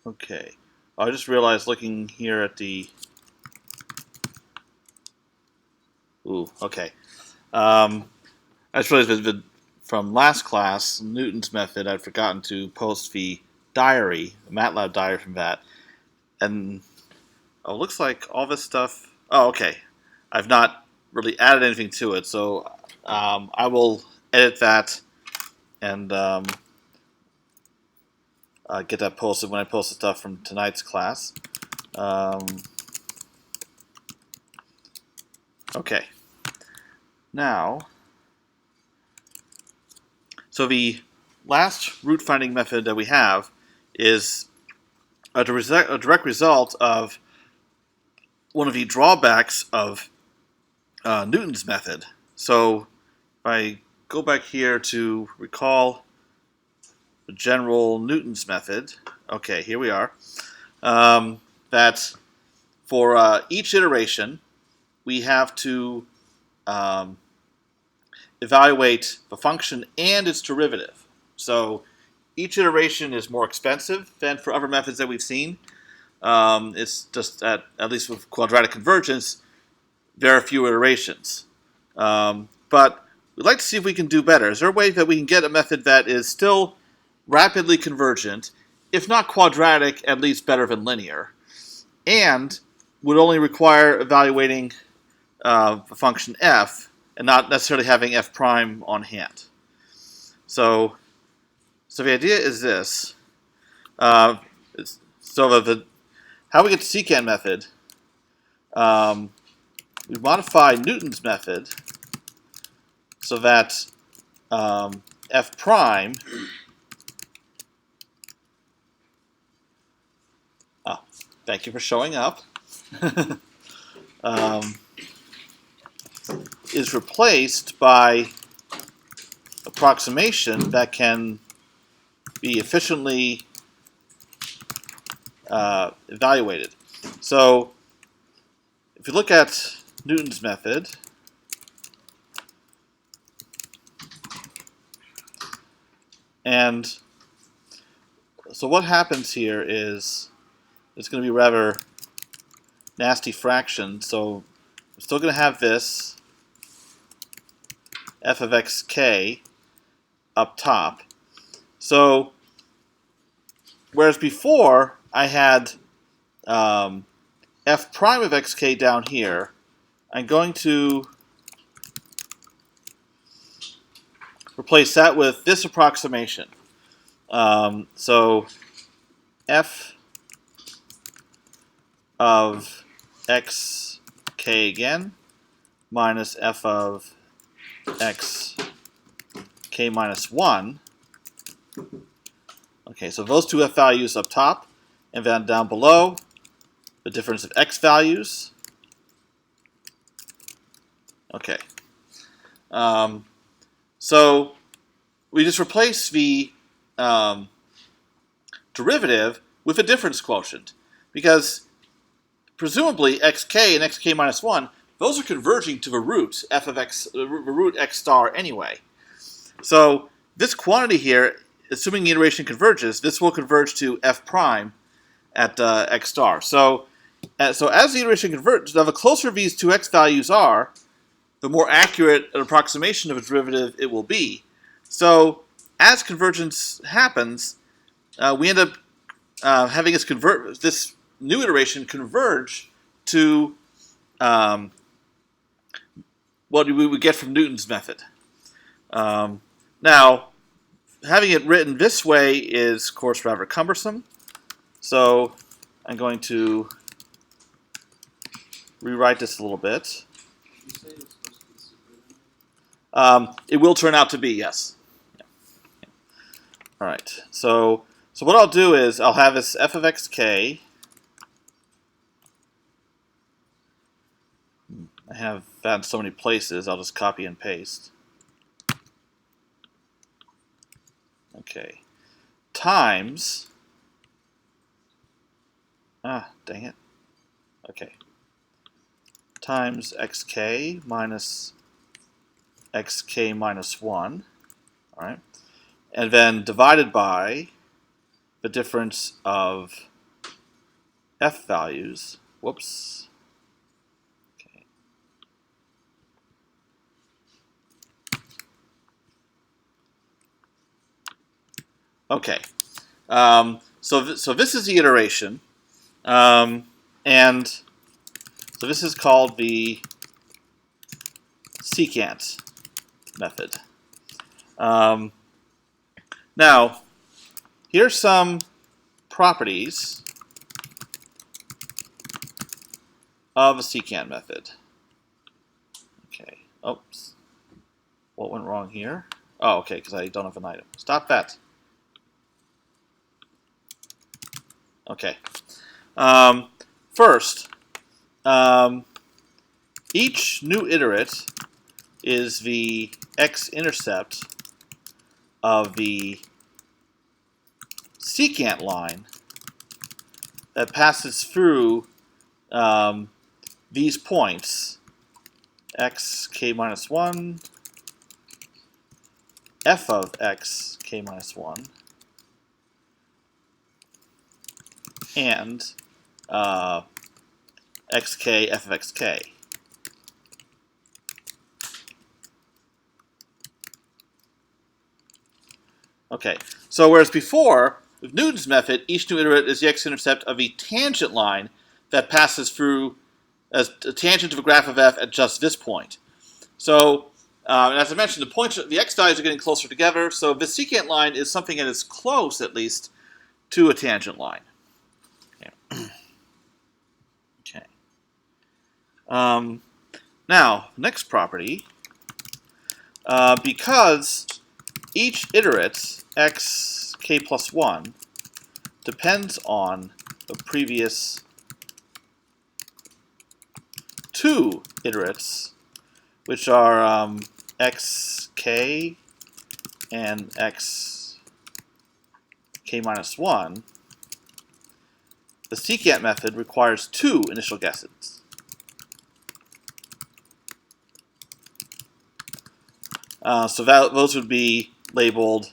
Okay. I just realized looking here at the... Ooh, okay. I just realized from last class, Newton's method, I'd forgotten to post the diary, MATLAB diary from that. And it looks like all this stuff... Oh, okay. I've not really added anything to it, so I will edit that and get that posted when I post the stuff from tonight's class. Okay. Now, so the last root finding method that we have is a direct result of one of the drawbacks of Newton's method. So if I go back here to recall the general Newton's method, okay, here we are, that for each iteration, we have to evaluate the function and its derivative. So each iteration is more expensive than for other methods that we've seen. It's just at least with quadratic convergence, there are few iterations. But we'd like to see if we can do better. Is there a way that we can get a method that is still rapidly convergent, if not quadratic, at least better than linear, and would only require evaluating the function f and not necessarily having f prime on hand? So the idea is this. How we get the secant method, we modify Newton's method so that f prime thank you for showing up, is replaced by approximation that can be efficiently evaluated. So if you look at Newton's method, and so what happens here is it's going to be rather nasty fraction. So I'm still going to have this f of xk up top. So whereas before I had f prime of xk down here, I'm going to replace that with this approximation. So f of xk again minus f of xk minus 1. Okay, so those two f values up top, and then down below, the difference of x values. Okay. So we just replace the derivative with a difference quotient, because presumably xk and xk minus 1, those are converging to the root f of x, the root x star anyway. So this quantity here, assuming the iteration converges, this will converge to f prime at x star. So as the iteration converges, the closer these two x values are, the more accurate an approximation of a derivative it will be. So as convergence happens, we end up having this new iteration converge to what we would get from Newton's method. Now, having it written this way is, of course, rather cumbersome. So I'm going to rewrite this a little bit. It will turn out to be, yes. Yeah. All right. So what I'll do is I'll have this f of xk. I have that in so many places, I'll just copy and paste. Okay. Times, dang it. Okay. Times xk minus xk minus 1. All right. And then divided by the difference of f values. Whoops. Okay. So this is the iteration, and so this is called the secant method. Now, here's some properties of a secant method. Okay. Oops. What went wrong here? Oh, okay, because I don't have an item. Stop that. Okay. First, each new iterate is the x-intercept of the secant line that passes through these points, x k minus 1, f of x k minus 1, and xk f of xk. Okay, so whereas before, with Newton's method, each new iterate is the x-intercept of a tangent line that passes through as a tangent of a graph of f at just this point. So, as I mentioned, the x values are getting closer together, so the secant line is something that is close, at least, to a tangent line. Okay. Now, next property, because each iterate, x k plus 1, depends on the previous two iterates, which are xk and xk minus 1, the secant method requires two initial guesses. So those would be labeled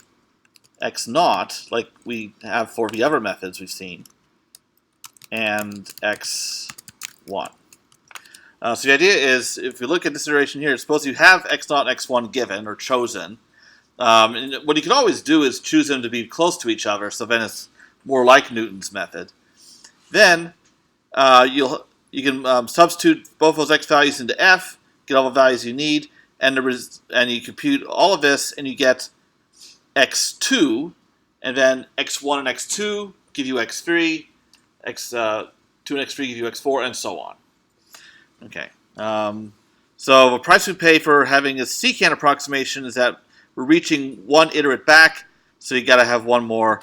x0, like we have for the other methods we've seen, and x1. So the idea is, if you look at this iteration here, suppose you have x0 and x1 given or chosen. And what you can always do is choose them to be close to each other, so then it's more like Newton's method. Then you can substitute both those x values into f, get all the values you need, and you compute all of this, and you get x2, and then x1 and x2 give you x3, x2 and x3 give you x4, and so on. Okay. So the price we pay for having a secant approximation is that we're reaching one iterate back, so you got to have one more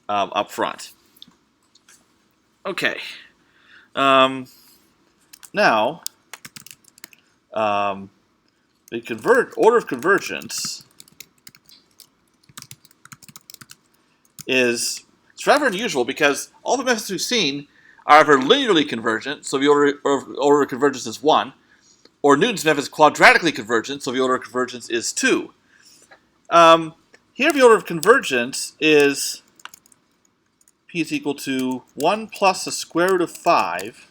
up front. Okay. Now, the order of convergence it's rather unusual because all the methods we've seen are either linearly convergent, so the order of convergence is 1, or Newton's method is quadratically convergent, so the order of convergence is 2. Here the order of convergence is p is equal to 1 plus the square root of 5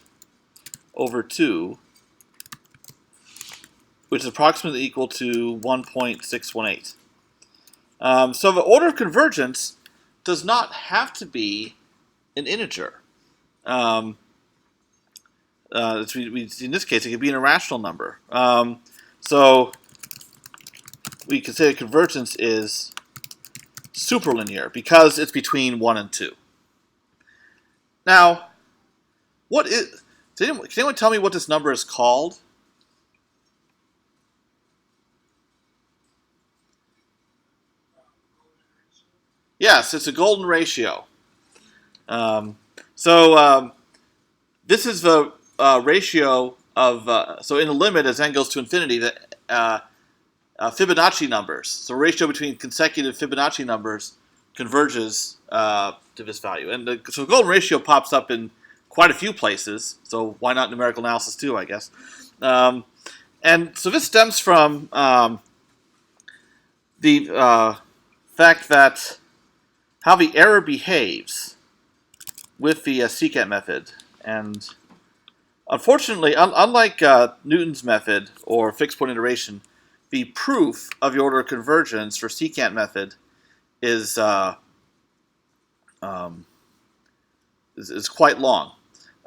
over 2, which is approximately equal to 1.618. So the order of convergence does not have to be an integer. In this case, it could be an irrational number. So we can say that convergence is superlinear because it's between 1 and 2. Now, can anyone tell me what this number is called? Yes, it's a golden ratio. This is the ratio of, so in the limit as n goes to infinity, the Fibonacci numbers. So ratio between consecutive Fibonacci numbers converges to this value. And so the golden ratio pops up in quite a few places, so why not numerical analysis too, I guess. And so this stems from the fact that how the error behaves with the secant method And unfortunately, unlike Newton's method or fixed point iteration, the proof of the order of convergence for secant method is quite long.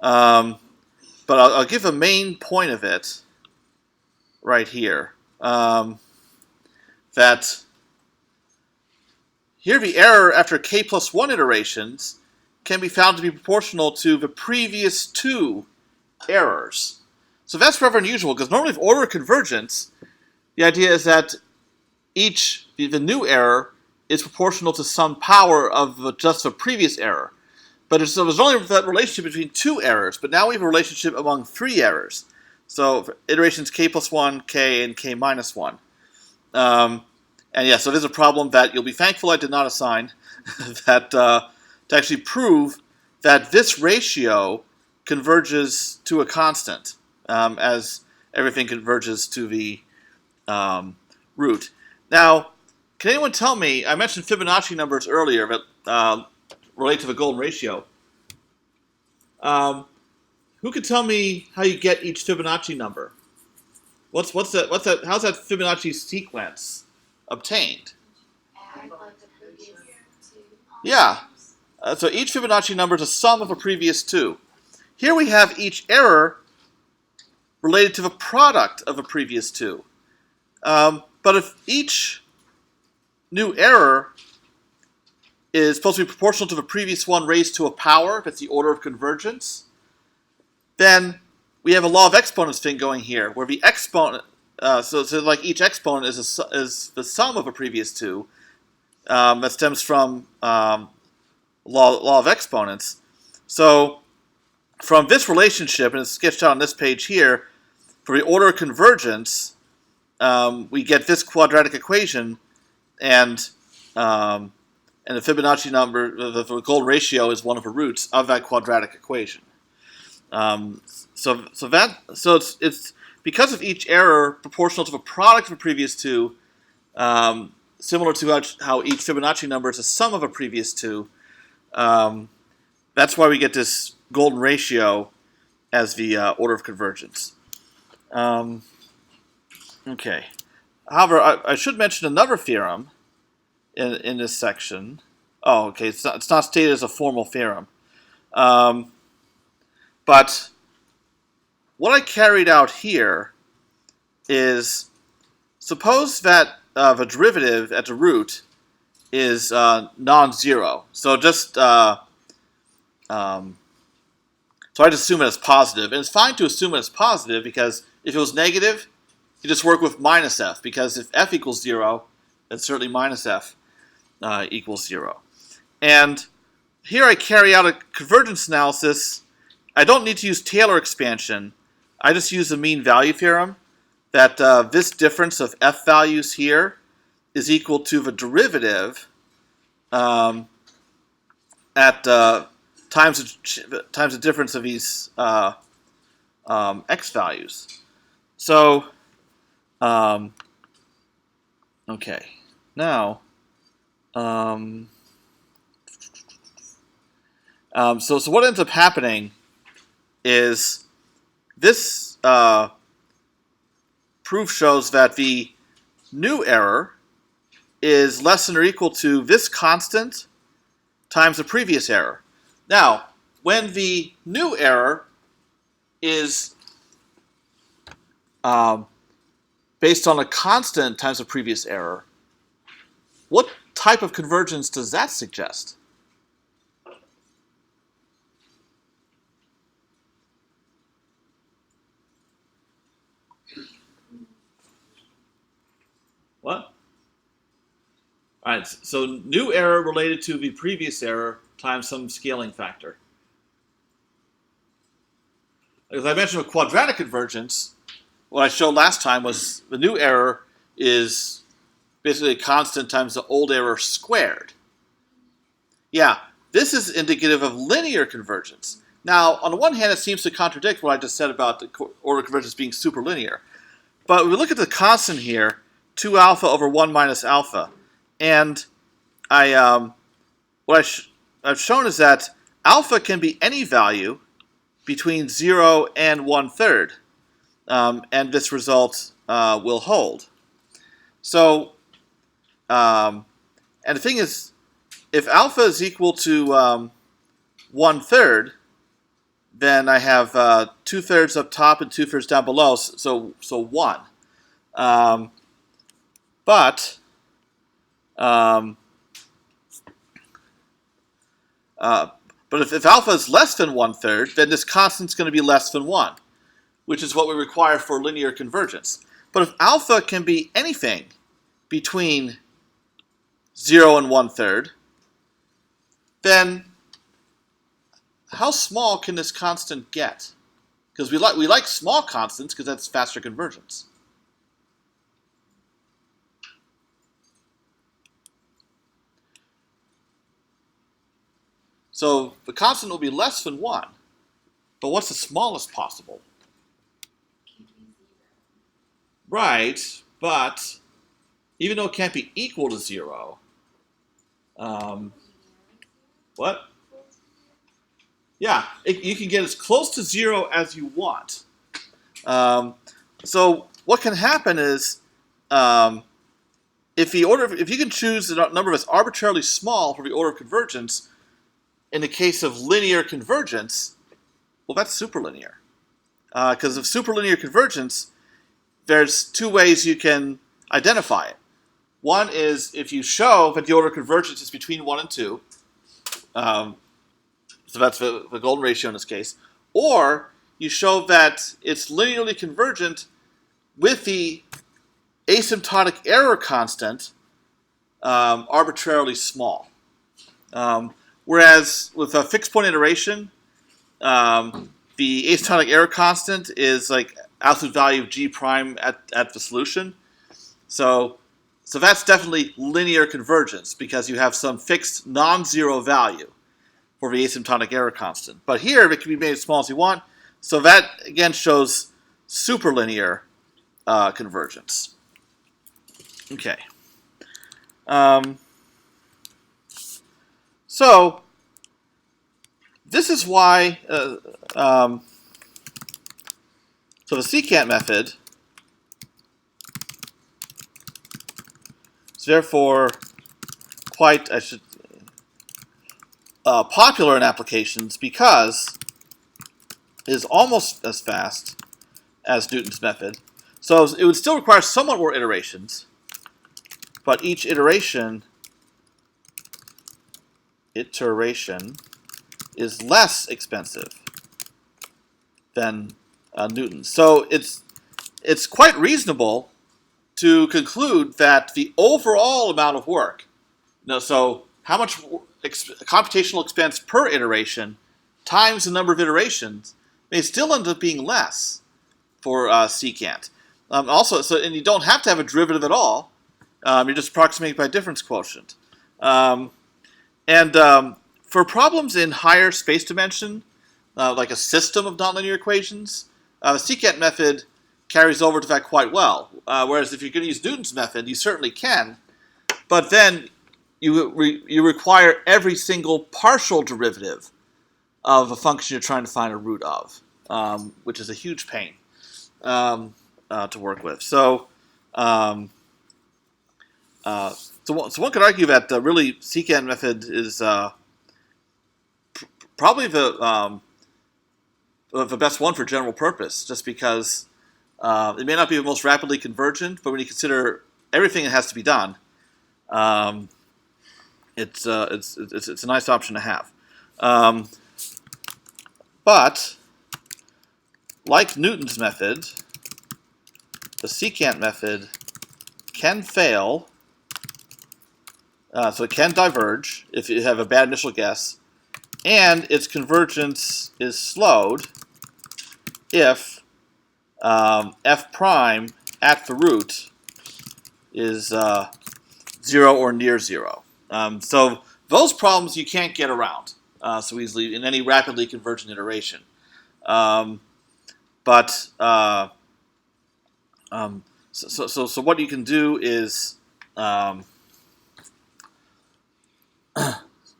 But I'll give a main point of it right here. That here the error after k plus 1 iterations can be found to be proportional to the previous 2 errors. So that's rather unusual, because normally with order of convergence, the idea is that the new error is proportional to some power of just the previous error. But there's only that relationship between 2 errors, but now we have a relationship among 3 errors. So for iterations k plus 1, k, and k minus 1. And yeah, so there's a problem that you'll be thankful I did not assign, that to actually prove that this ratio converges to a constant, as everything converges to the root. Now, can anyone tell me, I mentioned Fibonacci numbers earlier that relate to the golden ratio. Who could tell me how you get each Fibonacci number? How's that Fibonacci sequence obtained? Yeah. So each Fibonacci number is a sum of the previous 2. Here we have each error related to the product of the previous 2. But if each new error is supposed to be proportional to the previous one raised to a power, that's the order of convergence, then we have a law of exponents thing going here, where the exponent, so like each exponent is the sum of a previous 2. That stems from law of exponents. So from this relationship, and it's sketched out on this page here, for the order of convergence, we get this quadratic equation, and the Fibonacci number, the golden ratio, is one of the roots of that quadratic equation. So it's because of each error proportional to the product of the previous 2, similar to how each Fibonacci number is a sum of a previous 2. That's why we get this golden ratio as the order of convergence. Okay. However, I should mention another theorem in this section. Oh, okay. It's not stated as a formal theorem. But what I carried out here is, suppose that the derivative at the root is non-zero. So so I just assume it as positive. And it's fine to assume it as positive, because if it was negative, you just work with minus f, because if f equals 0, then certainly minus f equals 0. And here I carry out a convergence analysis. I don't need to use Taylor expansion. I just use the mean value theorem, that this difference of f values here is equal to the derivative at times the difference of these x values. So, okay, now, so what ends up happening is this proof shows that the new error is less than or equal to this constant times the previous error. Now, when the new error is based on a constant times the previous error, what type of convergence does that suggest? What? All right, so new error related to the previous error times some scaling factor. As I mentioned with quadratic convergence, what I showed last time was the new error is basically a constant times the old error squared. Yeah, this is indicative of linear convergence. Now, on the one hand, it seems to contradict what I just said about the order of convergence being superlinear. But when we look at the constant here, 2 alpha over 1 minus alpha, and what I've shown is that alpha can be any value between 0 and 1/3. And this result will hold. So, and the thing is, if alpha is equal to 1/3, then I have 2/3 up top and 2/3 down below, so 1. But if alpha is less than 1/3, then this constant is going to be less than 1, which is what we require for linear convergence. But if alpha can be anything between 0 and 1/3, then how small can this constant get? Because we like small constants because that's faster convergence. So the constant will be less than 1. But what's the smallest possible? Right, but even though it can't be equal to 0, what? Yeah, you can get as close to 0 as you want. So what can happen is, if you can choose the number that's arbitrarily small for the order of convergence, in the case of linear convergence, well, that's superlinear. Because of superlinear convergence, there's 2 ways you can identify it. One is if you show that the order of convergence is between 1 and 2, so that's the golden ratio in this case, or you show that it's linearly convergent with the asymptotic error constant arbitrarily small. Whereas with a fixed point iteration, the asymptotic error constant is like absolute value of g prime at the solution. So that's definitely linear convergence because you have some fixed non-zero value for the asymptotic error constant. But here it can be made as small as you want. So that again shows superlinear convergence. Okay. So this is why, so the secant method is therefore quite popular in applications because it is almost as fast as Newton's method. So it would still require somewhat more iterations, but each iteration is less expensive than Newton's. So it's quite reasonable to conclude that the overall amount of work, so how much computational expense per iteration times the number of iterations may still end up being less for secant. And you don't have to have a derivative at all. You're just approximating by difference quotient. For problems in higher space dimension, like a system of nonlinear equations, the secant method carries over to that quite well. Whereas if you're going to use Newton's method, you certainly can, but then you require every single partial derivative of a function you're trying to find a root of, which is a huge pain to work with. So one could argue that really secant method is probably the best one for general purpose, just because it may not be the most rapidly convergent, but when you consider everything that has to be done, it's a nice option to have. But like Newton's method, the secant method can fail. So it can diverge if you have a bad initial guess, and its convergence is slowed if f prime at the root is 0 or near 0. So those problems you can't get around so easily in any rapidly convergent iteration. So what you can do is,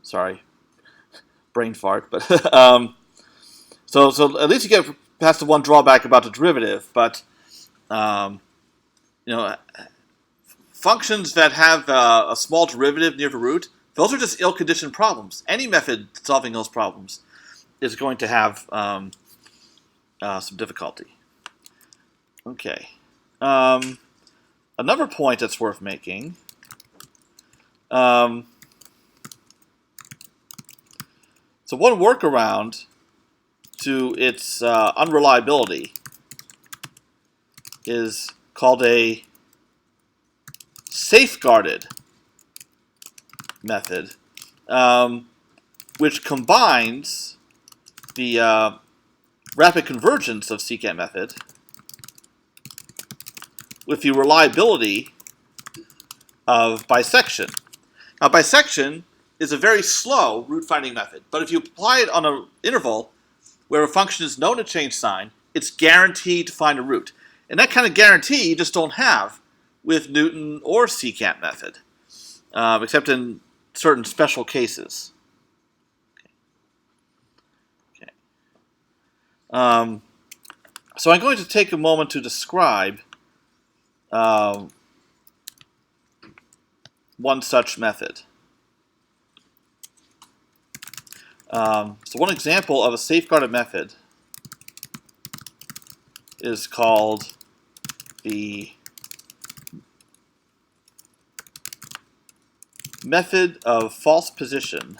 sorry, brain fart, but So at least you get past the one drawback about the derivative, but you know, functions that have a small derivative near the root, those are just ill-conditioned problems. Any method solving those problems is going to have some difficulty. Okay. Another point that's worth making. So one workaround to its unreliability is called a safeguarded method, which combines the rapid convergence of secant method with the reliability of bisection. Now, bisection is a very slow root-finding method, but if you apply it on an interval where a function is known to change sign, it's guaranteed to find a root. And that kind of guarantee you just don't have with Newton or secant method, except in certain special cases. Okay. So I'm going to take a moment to describe one such method. So one example of a safeguarded method is called the method of false position,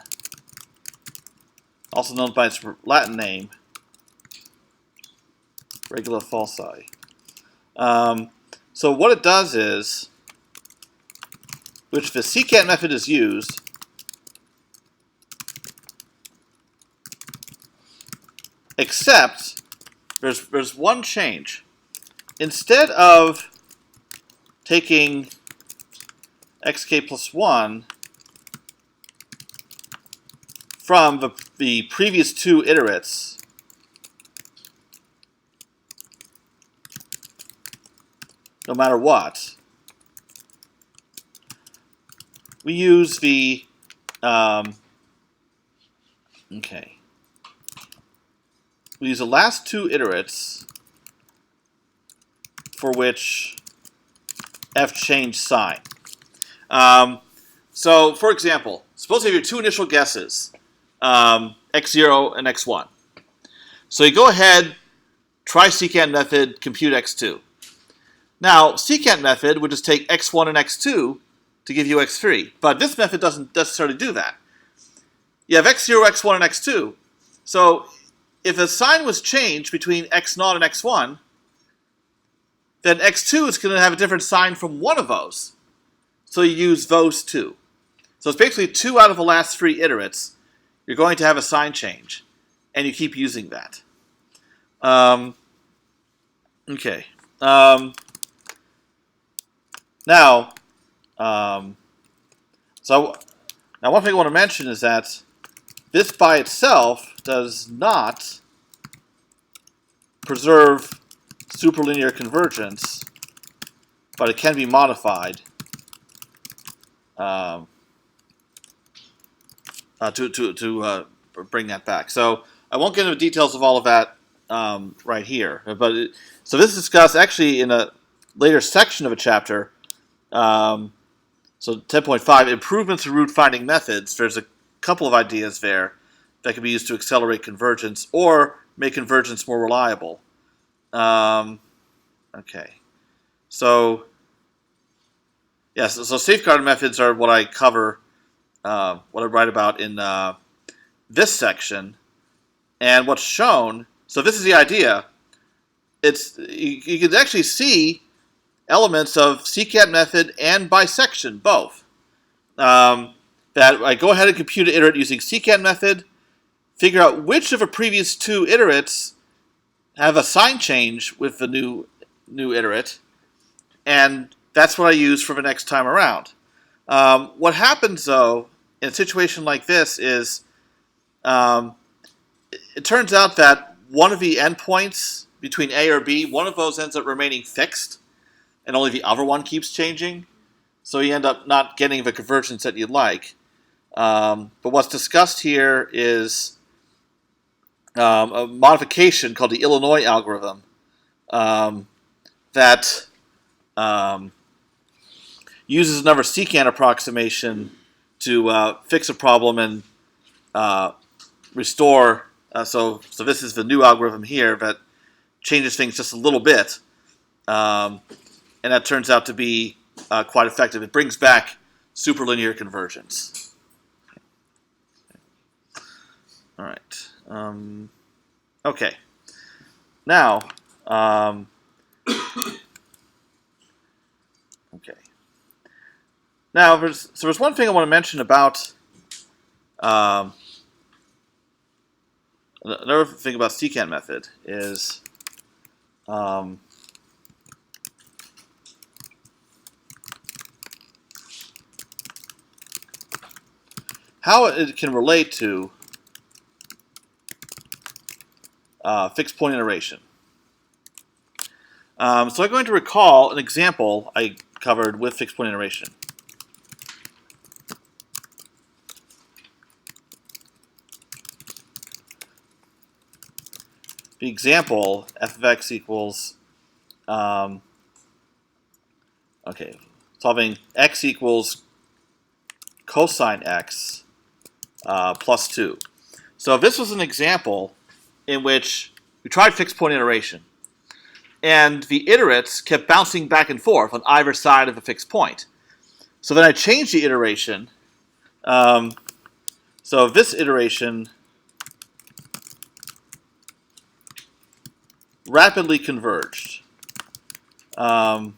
also known by its Latin name, regula falsi. So what it does is, which the secant method is used, except there's one change. Instead of taking xk plus 1 from the previous two iterates, no matter what, we use the we use the last two iterates for which f changed sign. So, for example, suppose you have your two initial guesses, x0 and x1. So you go ahead, try secant method, compute x2. Now, secant method would just take x1 and x2 to give you x3, but this method doesn't necessarily do that. You have x0, x1, and x2. So if a sign was changed between x0 and x1, then x2 is going to have a different sign from one of those. So you use those two. So it's basically 2 out of the last 3 iterates. You're going to have a sign change, and you keep using that. Okay. Now, so now one thing I want to mention is that this by itself does not preserve superlinear convergence, but it can be modified to bring that back. So I won't get into the details of all of that right here. But so this is discussed actually in a later section of a chapter. So 10.5, improvements in root finding methods. There's a couple of ideas there that can be used to accelerate convergence or make convergence more reliable. Okay. So, yes, so safeguard methods are what I cover, what I write about in this section. And what's shown, so this is the idea. It's you can actually see elements of secant method and bisection, both. That I go ahead and compute an iterate using secant method, figure out which of the previous 2 iterates have a sign change with the new iterate, and that's what I use for the next time around. What happens, though, in a situation like this is it turns out that one of the endpoints between A or B, one of those ends up remaining fixed, and only the other one keeps changing. So you end up not getting the convergence that you'd like. But what's discussed here is a modification called the Illinois algorithm that uses another secant approximation to fix a problem and restore. So this is the new algorithm here that changes things just a little bit, and that turns out to be quite effective. It brings back superlinear convergence. All right. Okay. Now, okay. Now, there's one thing I want to mention about another thing about Secant method is how it can relate to fixed point iteration. So I'm going to recall an example I covered with fixed point iteration. The example, f of x equals, solving x equals cosine x plus 2. So this was an example in which we tried fixed point iteration, and the iterates kept bouncing back and forth on either side of the fixed point. So then I changed the iteration. So this iteration rapidly converged. All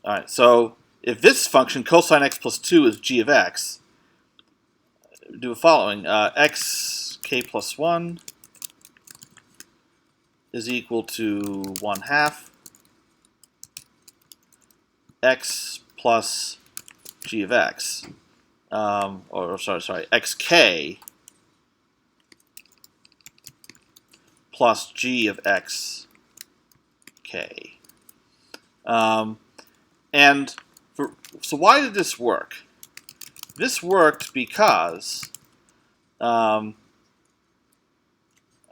right, so if this function, cosine x plus 2, is g of x, do the following. Xk plus 1 is equal to 1/2 x plus g of x. Xk plus g of x k. So why did this work? This worked because, and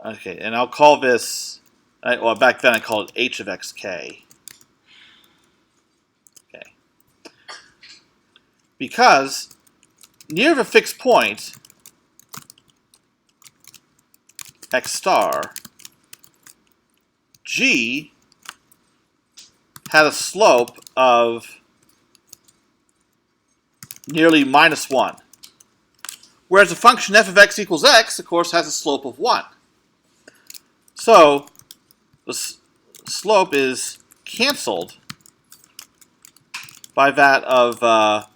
I'll call this, well, back then I called it h of xk. Okay. Because near the fixed point, x star, g had a slope of nearly -1. Whereas the function f of x equals x, of course, has a slope of 1. So the slope is canceled by that of f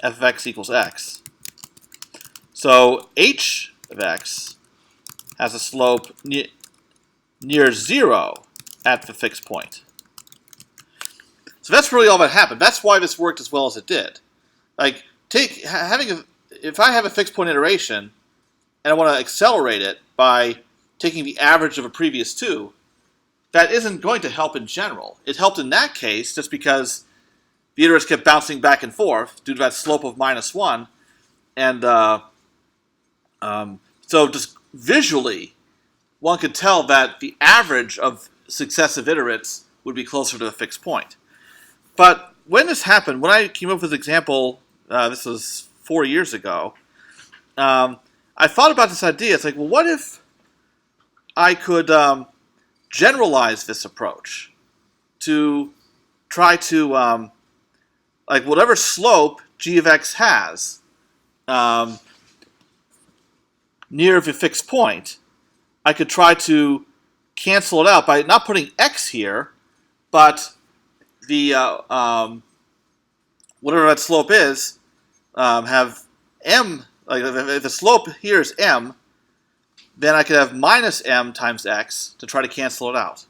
of x equals x. So h of x has a slope near 0 at the fixed point. So that's really all that happened. That's why this worked as well as it did. Like, if I have a fixed point iteration and I want to accelerate it by taking the average of a previous two, that isn't going to help in general. It helped in that case just because the iterates kept bouncing back and forth due to that slope of -1, and so just visually, one could tell that the average of successive iterates would be closer to a fixed point. But when this happened, when I came up with this example, this was 4 years ago, I thought about this idea. It's like, well, what if I could generalize this approach to try to, like, whatever slope g of x has near the fixed point, I could try to cancel it out by not putting x here, but the whatever that slope is, have m. Like if the slope here is m, then I could have -m times x to try to cancel it out.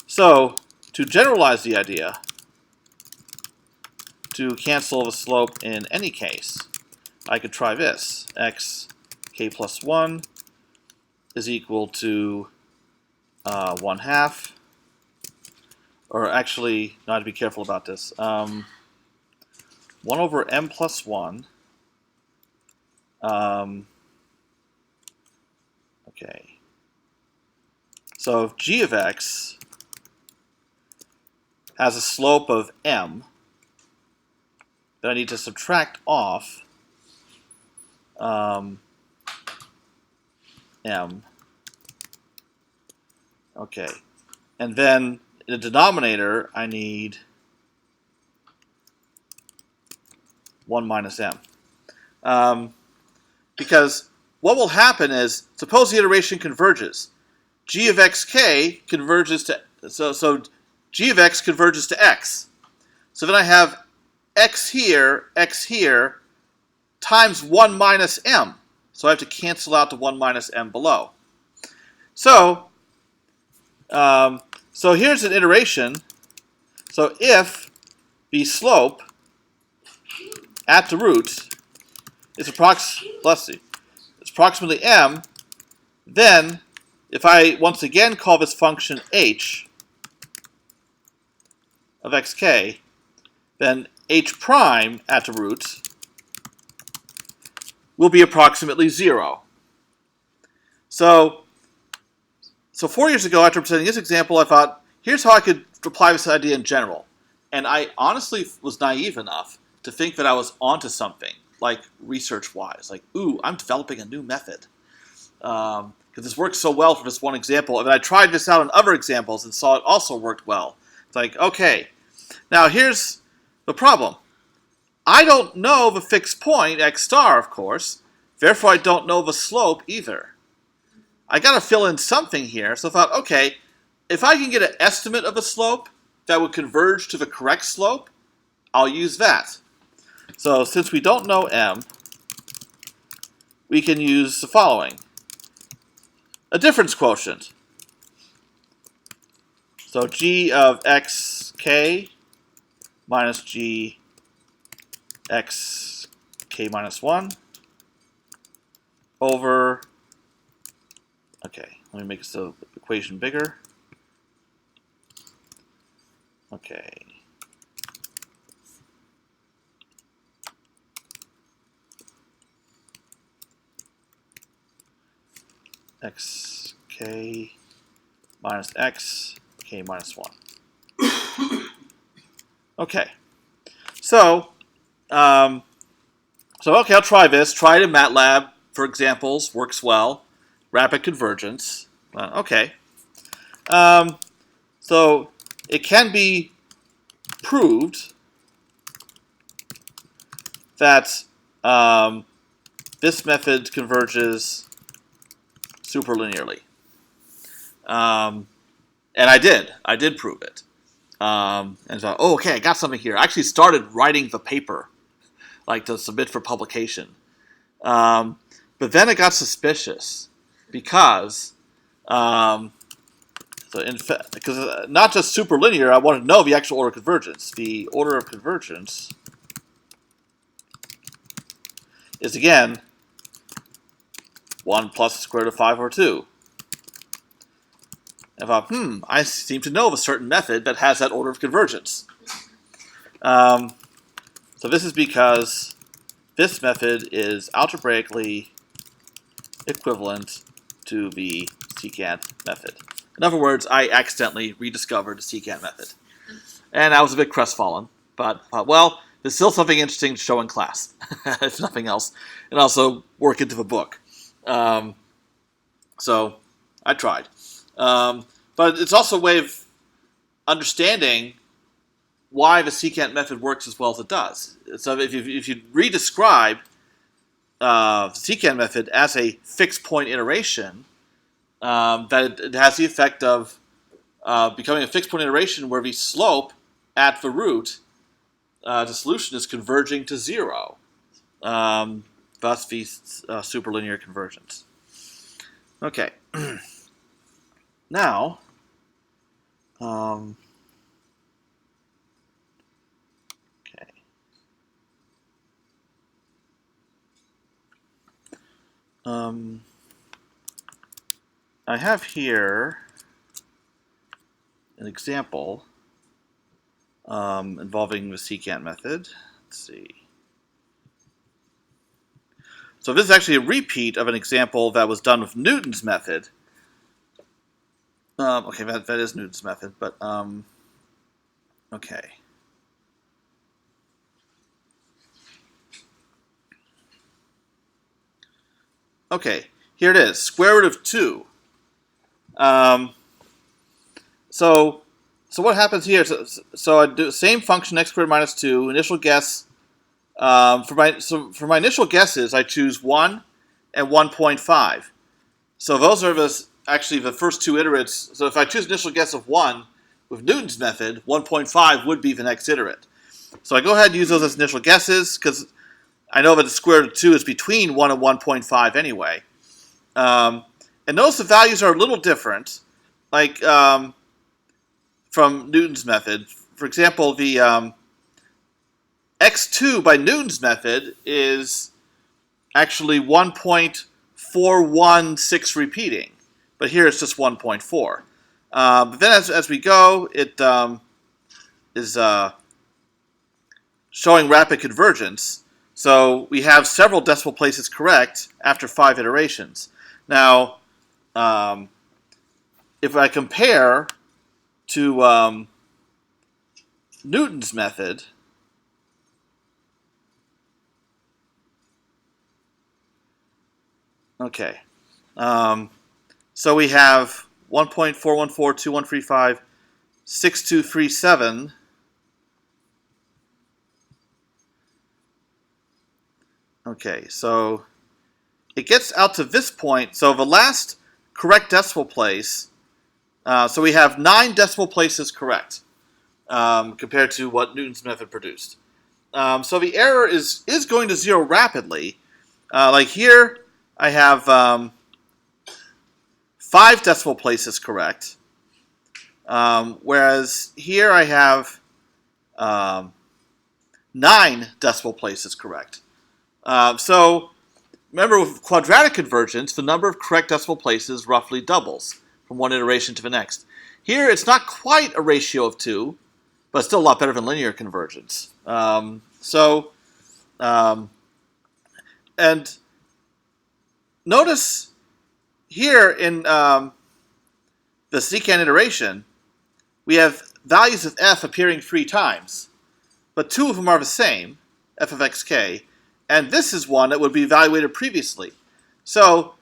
So to generalize the idea, to cancel the slope in any case, I could try this. Xk plus 1 is equal to 1/2. Or actually, no, I have to be careful about this. 1 over m plus 1 Okay. So if g of x has a slope of m, then I need to subtract off m. Okay. And then in the denominator, I need 1 minus m. Because what will happen is, suppose the iteration converges. G of xk converges to, so g of x converges to x. So then I have x here, times 1 minus m. So I have to cancel out the 1 minus m below. So here's an iteration. So if the slope at the root is approximately m, then if I once again call this function h of xk, then h prime at the root will be approximately 0. So 4 years ago, after presenting this example, I thought, here's how I could apply this idea in general. And I honestly was naive enough to think that I was onto something, like research-wise. Like, ooh, I'm developing a new method. Because this works so well for this one example. And I tried this out on other examples and saw it also worked well. It's like, okay, now here's the problem. I don't know the fixed point, x star, of course. Therefore, I don't know the slope either. I got to fill in something here. So I thought, okay, if I can get an estimate of a slope that would converge to the correct slope, I'll use that. So since we don't know m, we can use the following. A difference quotient. So g of xk minus g x k minus 1 over, okay, let me make the equation bigger. Okay. xk minus x k minus 1. Okay. So, okay, I'll try this. Try it in MATLAB for examples. Works well. Rapid convergence. Okay. So it can be proved that this method converges superlinearly. And I did prove it. And so, oh, okay, I got something here. I actually started writing the paper, like to submit for publication. But then it got suspicious because, because not just superlinear, I wanted to know the actual order of convergence. The order of convergence is, again, 1 plus the square root of 5 over 2. And I thought, I seem to know of a certain method that has that order of convergence. So this is because this method is algebraically equivalent to the secant method. In other words, I accidentally rediscovered the secant method. And I was a bit crestfallen, but well, there's still something interesting to show in class, if nothing else, and also work into the book. So I tried. But it's also a way of understanding why the secant method works as well as it does. So if you re-describe the secant method as a fixed point iteration, that it has the effect of becoming a fixed point iteration where the slope at the root, the solution is converging to 0. Thus the superlinear convergence. Okay. Now, okay. I have here an example involving the secant method. Let's see. So this is actually a repeat of an example that was done with Newton's method. Okay, that is Newton's method, but okay. Okay, here it is, square root of 2. So what happens here? So I do the same function, x squared minus 2, initial guess. For my initial guesses, I choose 1 and 1.5. So those are actually the first two iterates. So if I choose initial guess of 1 with Newton's method, 1.5 would be the next iterate. So I go ahead and use those as initial guesses because I know that the square root of 2 is between 1 and 1.5 anyway. And notice the values are a little different, like from Newton's method. For example, the x2 by Newton's method is actually 1.416 repeating, but here it's just 1.4. But then as we go, it is showing rapid convergence. So we have several decimal places correct after 5 iterations. Now, if I compare to Newton's method, okay, so we have 1.4142135 6237. Okay, so it gets out to this point. So the last correct decimal place, so we have 9 decimal places correct compared to what Newton's method produced. So the error is going to 0 rapidly. Like here, I have 5 decimal places correct, whereas here I have 9 decimal places correct. So remember, with quadratic convergence, the number of correct decimal places roughly doubles from one iteration to the next. Here, it's not quite a ratio of 2, but still a lot better than linear convergence. And notice here in the secant iteration, we have values of f appearing 3 times, but 2 of them are the same, f of xk, and this is one that would be evaluated previously. So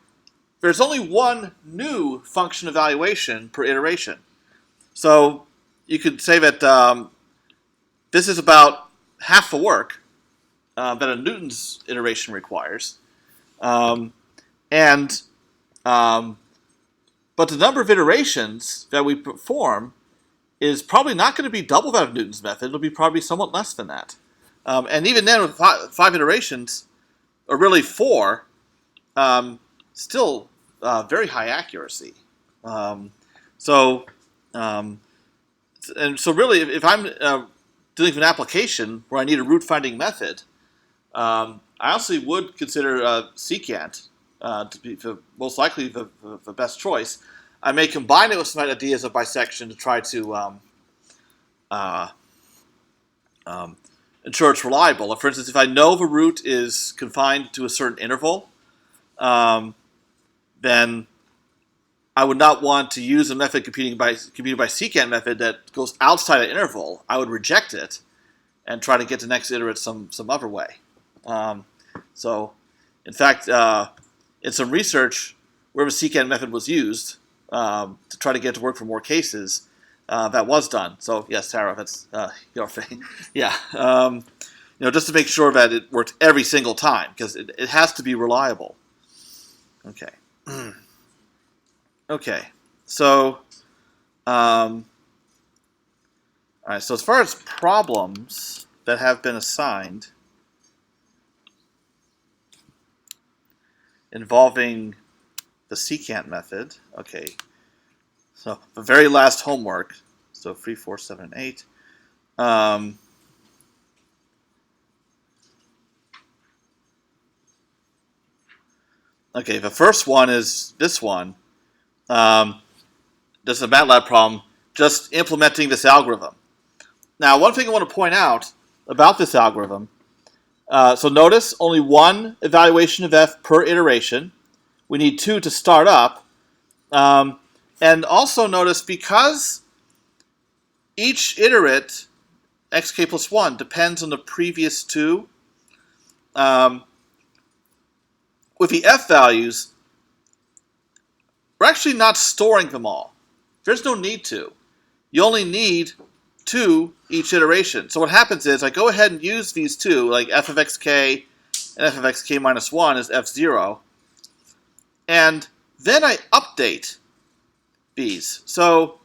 there's only one new function evaluation per iteration. So you could say that this is about half the work that a Newton's iteration requires. But the number of iterations that we perform is probably not going to be double that of Newton's method. It'll be probably somewhat less than that. And even then, with 5 iterations, or really 4, still very high accuracy. So really, if I'm dealing with an application where I need a root-finding method, I honestly would consider secant to be most likely the best choice. I may combine it with some ideas of bisection to try to ensure it's reliable. For instance, if I know the root is confined to a certain interval, then I would not want to use a method computed by secant method that goes outside an interval. I would reject it and try to get the next iterate some other way. So, in fact, in some research where the secant method was used to try to get it to work for more cases, that was done. So yes, Sarah, that's your thing. Yeah, just to make sure that it worked every single time, because it has to be reliable. Okay. Okay. So, all right. So as far as problems that have been assigned involving the secant method, okay. So the very last homework, so 3, 4, 7, 8. Okay, the first one is this one. This is a MATLAB problem, just implementing this algorithm. Now, one thing I want to point out about this algorithm, So notice only one evaluation of f per iteration. We need 2 to start up. And also notice because each iterate, xk plus 1, depends on the previous 2, with the f values, we're actually not storing them all. There's no need to. You only need 2 each iteration. So what happens is I go ahead and use these 2, like f of xk and f of xk minus 1 is f0, and then I update these. So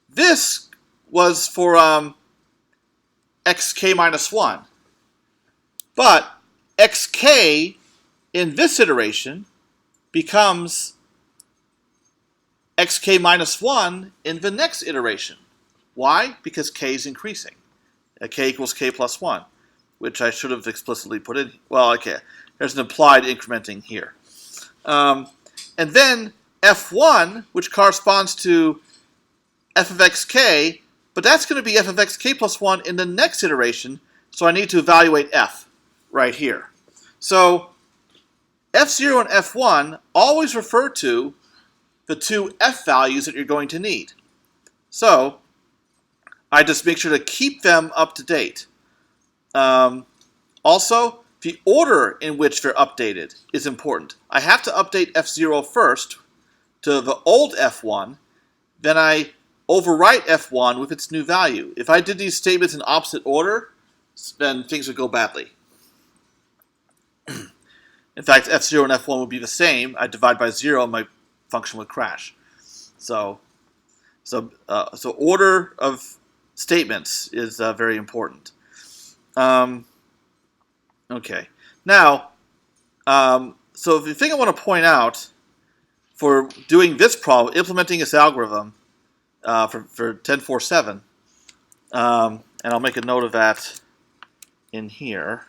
this was for xk minus 1, but xk in this iteration becomes xk minus 1 in the next iteration. Why? Because k is increasing. K equals k plus 1, which I should have explicitly put in. Well, okay, there's an implied incrementing here. And then f1, which corresponds to f of xk, but that's going to be f of xk plus 1 in the next iteration, so I need to evaluate f right here. So f0 and f1 always refer to the 2 f values that you're going to need. So I just make sure to keep them up to date. Also, the order in which they're updated is important. I have to update f0 first to the old f1, then I overwrite f1 with its new value. If I did these statements in opposite order, then things would go badly. In fact, f0 and f1 would be the same. I divide by 0 and my function would crash. So order of statements is very important. Okay. Now, so the thing I want to point out for doing this problem, implementing this algorithm for 10.4.7, and I'll make a note of that in here.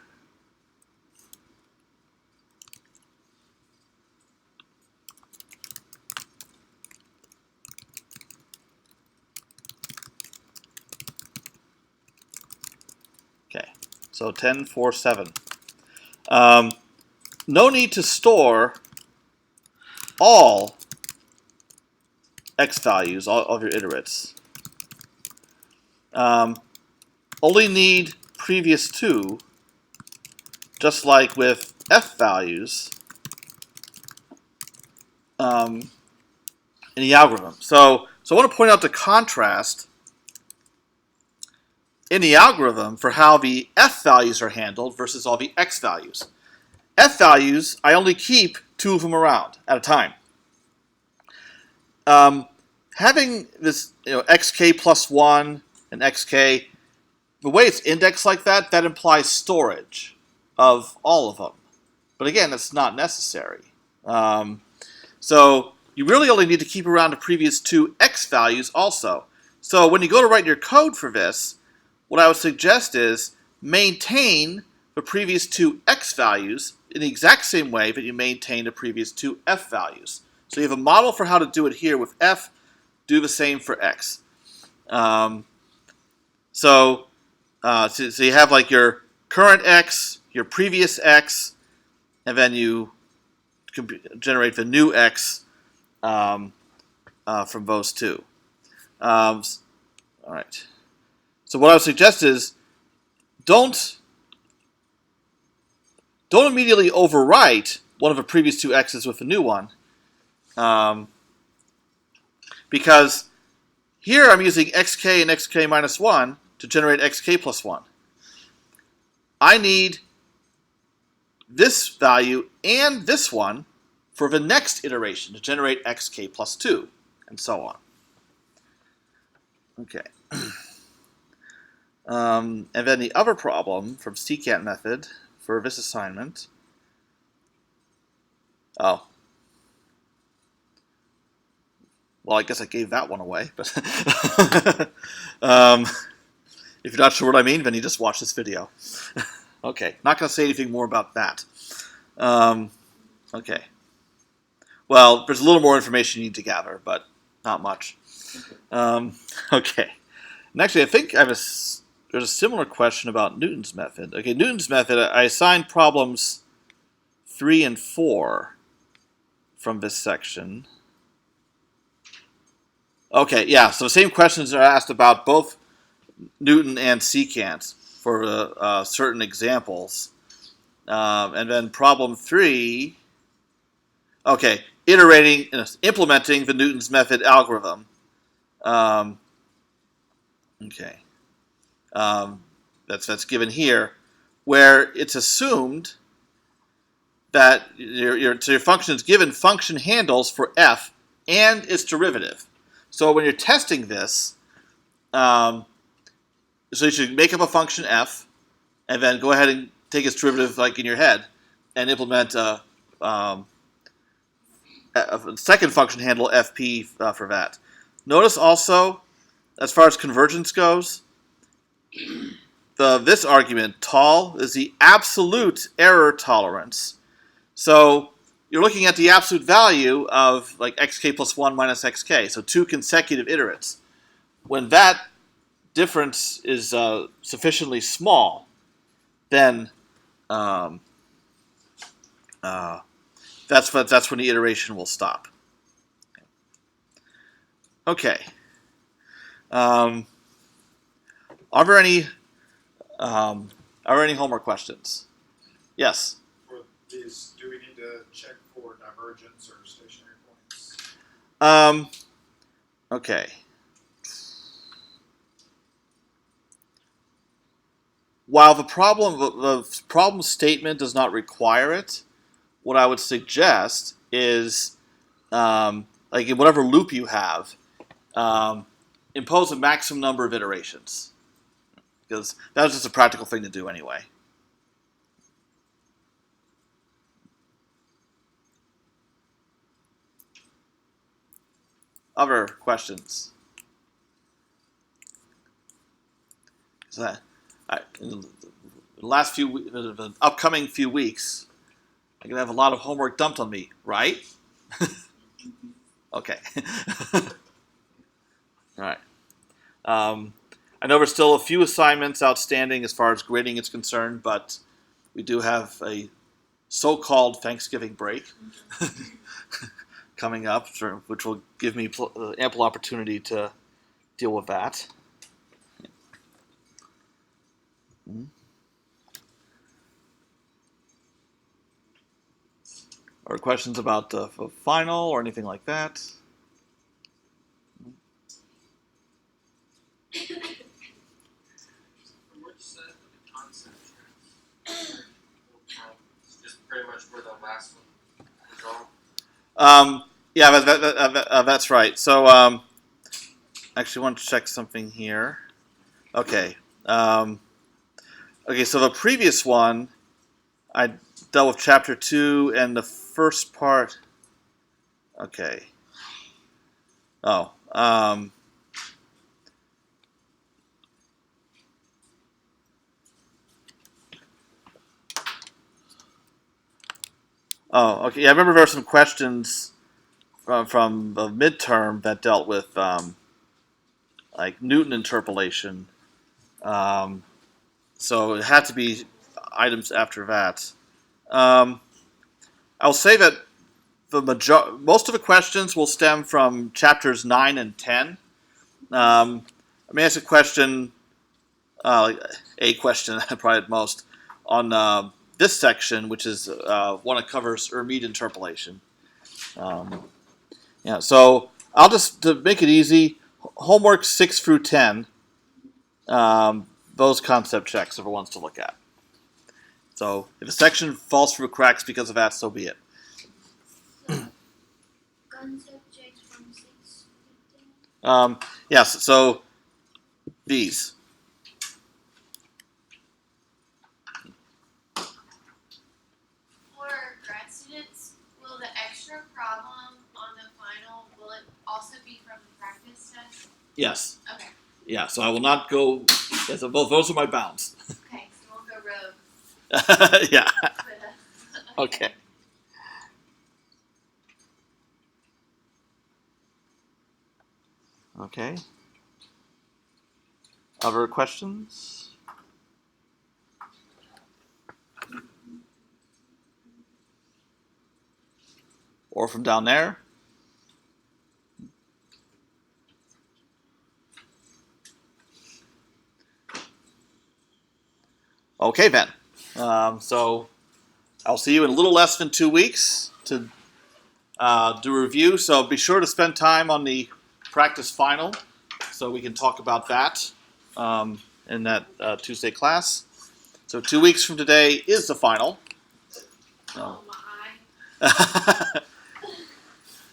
Okay, so 10.4.7. No need to store all x values, all of your iterates. Only need previous 2, just like with f values in the algorithm. So I want to point out the contrast in the algorithm for how the f values are handled versus all the x values. F values, I only keep 2 of them around at a time. Having this, xk plus 1 and xk, the way it's indexed like that, that implies storage of all of them. But again, that's not necessary. So you really only need to keep around the previous 2 x values also. So when you go to write your code for this, what I would suggest is maintain the previous 2 x values in the exact same way that you maintain the previous 2 f values. So you have a model for how to do it here with f, do the same for x. So you have like your current x, your previous x, and then you generate the new x from those 2. All right. So what I would suggest is don't immediately overwrite one of the previous 2 x's with a new one, because here I'm using xk and xk minus 1 to generate xk plus 1. I need this value and this one for the next iteration to generate xk plus 2, and so on. Okay. And then the other problem from Secant Method for this assignment. Oh. Well, I guess I gave that one away. But if you're not sure what I mean, then you just watch this video. Okay, not going to say anything more about that. Okay. Well, there's a little more information you need to gather, but not much. Okay. And actually, I think there's there's a similar question about Newton's method. Okay, Newton's method, I assigned problems 3 and 4 from this section. Okay, yeah, so the same questions are asked about both Newton and secant for certain examples. And then problem 3, okay, implementing the Newton's method algorithm. Okay. That's given here, where it's assumed that your function is given function handles for f and its derivative. So when you're testing this, so you should make up a function f, and then go ahead and take its derivative like in your head, and implement a second function handle fp for that. Notice also, as far as convergence goes, this argument, tall, is the absolute error tolerance. So you're looking at the absolute value of like xk plus 1 minus xk, so 2 consecutive iterates. When that difference is sufficiently small, then that's when the iteration will stop. Okay. Are there any homework questions? Yes. For these, do we need to check for divergence or stationary points? Okay. While the problem statement does not require it, what I would suggest is, like in whatever loop you have, impose a maximum number of iterations, because that's just a practical thing to do anyway. Other questions? So in the upcoming few weeks, I'm gonna have a lot of homework dumped on me, right? Okay. All right. I know there's still a few assignments outstanding as far as grading is concerned, but we do have a so-called Thanksgiving break coming up, which will give me ample opportunity to deal with that. Or questions about the final or anything like that? What you said with the concept tracks, just pretty much where the last one was on. Yeah, that's right. So, actually, want to check something here. Okay. Okay, so the previous one, I dealt with chapter 2 and the first part. Okay. Oh. Oh, okay. Yeah, I remember there were some questions from the midterm that dealt with like Newton interpolation. So it had to be items after that. I'll say that most of the questions will stem from chapters 9 and 10. I may ask a question, probably at most, on this section, which is one that covers Hermite interpolation. Yeah, so I'll just, to make it easy, homework 6 through 10, those concept checks everyone wants to look at. So if a section falls through cracks because of that, so be it. Concept checks from 6 to 10? Yes, so these. For grad students, will the extra problem on the final, will it also be from the practice test? Yes. Okay. Yeah, so I will not go. Yeah, so both those are my bounds. Okay, so we'll go rogue. Yeah. But, Okay. Okay. Other questions? Or from down there? Okay, then. So I'll see you in a little less than 2 weeks to do a review. So be sure to spend time on the practice final so we can talk about that in that Tuesday class. So 2 weeks from today is the final. Oh my.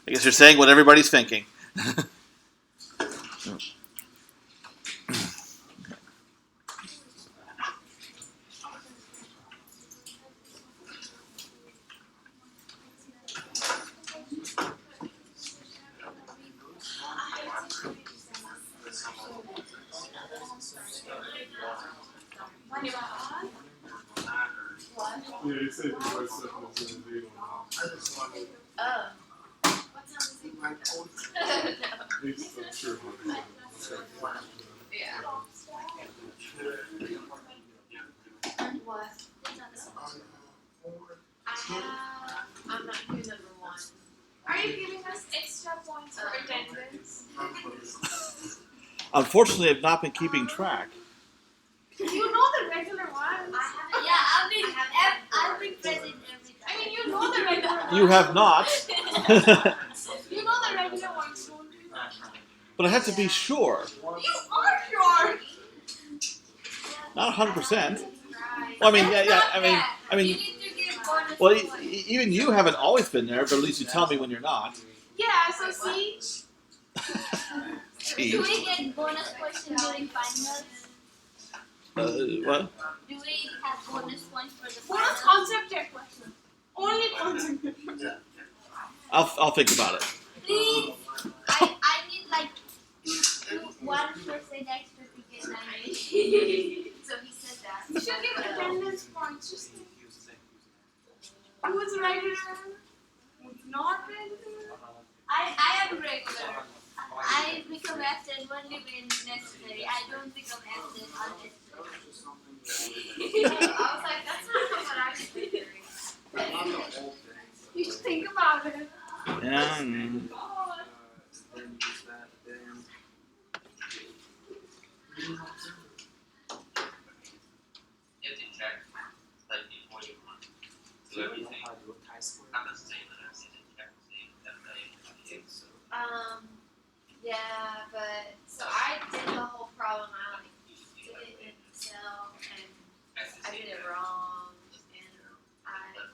I guess you're saying what everybody's thinking. Yeah, he said he was something to the video. Oh. What time is it? He's so sure. Yeah. What? I'm not doing number one. Are you giving us extra points for attendance? Unfortunately, I've not been keeping track. You know the regular ones. I've been present every time. I mean, you know the regular ones. You have not. You know the regular ones, don't you? But I have to be sure. You are sure. Not 100%. Right. Well, I mean, That's yeah. not I fair. mean, You need to give bonus well, points. even you haven't always been there, but at least you tell me when you're not. Yeah, so see, Do Jeez. we get bonus points during finals? What? Do we have bonus points for the bonus finals? concept check question. Only concept. I'll think about it. Please, I need like two 1% extra to get 90. So he said that. You should give attendance points. Just think. Who's regular? Who's not regular? I am regular. I become absent only when necessary. I don't become absent unnecessary. I was like, that's not what I was figuring. You should think about it. Yeah. You have to check, like, before you do everything. Not necessarily that I've seen it check, saying that Yeah, but so I did the whole problem. I like did it in Excel and I did it wrong, and I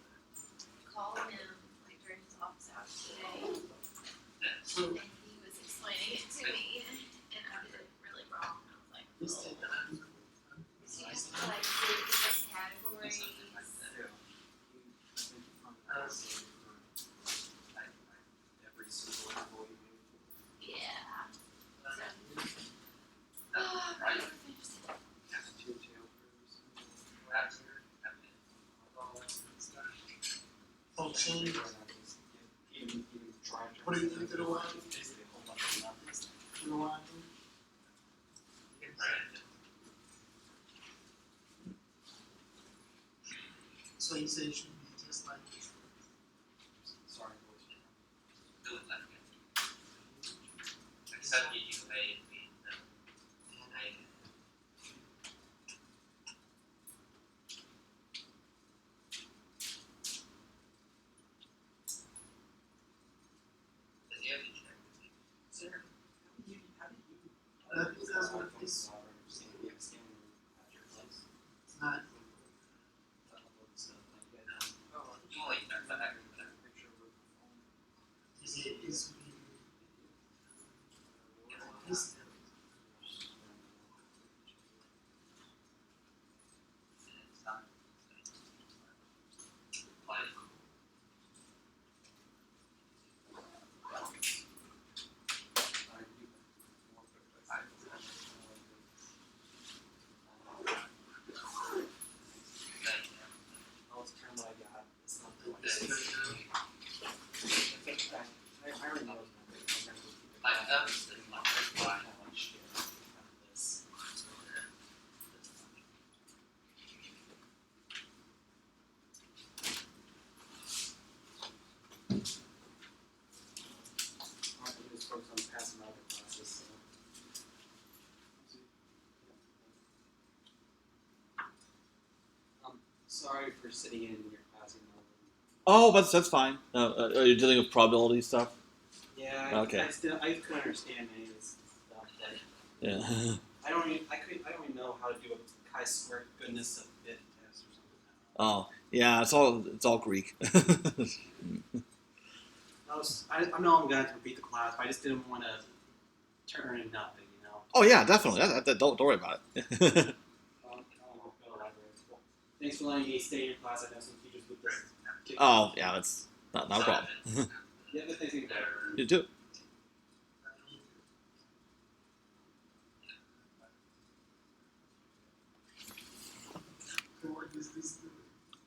called him like during his office hours today, and he was explaining it to me, and I did it really wrong. I was like, oh. So you have to like do different categories. Yeah. What do you think it'll happen? So you say it should be just like this. Sorry, do it that way. Except you use A and B. And A. Does he have to check? Sir, that's what it is. It's not. Sorry for sitting in your class. Oh, that's fine. Are you dealing with probability stuff? Yeah. Okay. I couldn't understand any of this stuff. Like, Yeah. I don't even know how to do a chi-square goodness of fit test or something. Oh, yeah. It's all Greek. I know I'm gonna have to repeat the class, but I just didn't want to turn in nothing, you know. Oh yeah, definitely. Don't worry about it. I'll go to the library. Thanks for letting me stay in your class. I know some teachers would just kick me. Oh yeah, that's not a problem. Yeah, but thanks better. You too. What is this